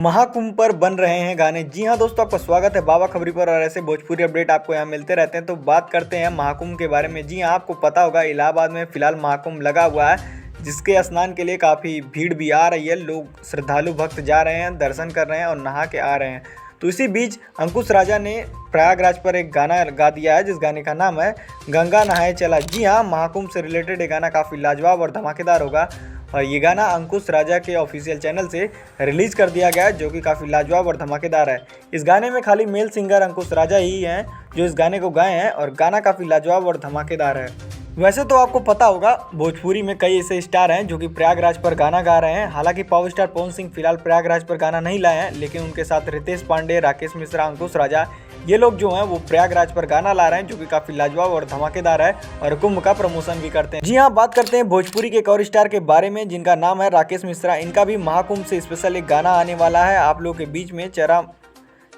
महाकुंभ पर बन रहे हैं गाने। जी हाँ दोस्तों, आपका स्वागत है बाबा खबरी पर और ऐसे भोजपुरी अपडेट आपको यहाँ मिलते रहते हैं। तो बात करते हैं महाकुंभ के बारे में। जी हाँ, आपको पता होगा इलाहाबाद में फिलहाल महाकुंभ लगा हुआ है, जिसके स्नान के लिए काफ़ी भीड़ भी आ रही है। लोग श्रद्धालु भक्त जा रहे हैं, दर्शन कर रहे हैं और नहा के आ रहे हैं। तो इसी बीच अंकुश राजा ने प्रयागराज पर एक गाना गा दिया है, जिस गाने का नाम है गंगा नहाए चला। जी हाँ, महाकुंभ से रिलेटेड ये गाना काफ़ी लाजवाब और धमाकेदार होगा और ये गाना अंकुश राजा के ऑफिशियल चैनल से रिलीज़ कर दिया गया है, जो कि काफ़ी लाजवाब और धमाकेदार है। इस गाने में खाली मेल सिंगर अंकुश राजा ही हैं जो इस गाने को गाए हैं और गाना काफ़ी लाजवाब और धमाकेदार है। वैसे तो आपको पता होगा भोजपुरी में कई ऐसे स्टार हैं जो कि प्रयागराज पर गाना गा रहे हैं। हालांकि पावर स्टार पवन सिंह फिलहाल प्रयागराज पर गाना नहीं लाए हैं, लेकिन उनके साथ रितेश पांडे, राकेश मिश्रा, अंकुश राजा, ये लोग जो हैं वो प्रयागराज पर गाना ला रहे हैं, जो कि काफ़ी लाजवाब और धमाकेदार है और कुंभ का प्रमोशन भी करते हैं। जी हाँ, बात करते हैं भोजपुरी के एक और स्टार के बारे में, जिनका नाम है राकेश मिश्रा। इनका भी महाकुंभ से स्पेशल एक गाना आने वाला है आप लोग के बीच में,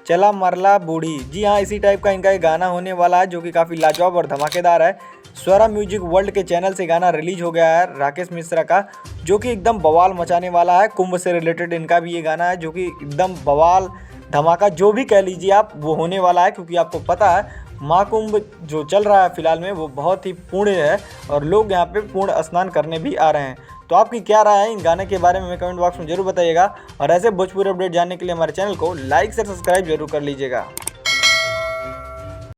चला मरला बूढ़ी। जी हाँ, इसी टाइप का इनका एक गाना होने वाला है, जो कि काफ़ी लाजवाब और धमाकेदार है। स्वरा म्यूजिक वर्ल्ड के चैनल से गाना रिलीज हो गया है राकेश मिश्रा का, जो कि एकदम बवाल मचाने वाला है। कुंभ से रिलेटेड इनका भी ये गाना है, जो कि एकदम बवाल धमाका जो भी कह लीजिए आप, वो होने वाला है। क्योंकि आपको पता है महाकुंभ जो चल रहा है फिलहाल में वो बहुत ही पुण्य है और लोग यहाँ पे पूर्ण स्नान करने भी आ रहे हैं। तो आपकी क्या राय है इन गाने के बारे में कमेंट बॉक्स में जरूर बताइएगा और ऐसे भोजपुरी अपडेट जानने के लिए हमारे चैनल को लाइक से सब्सक्राइब जरूर कर लीजिएगा।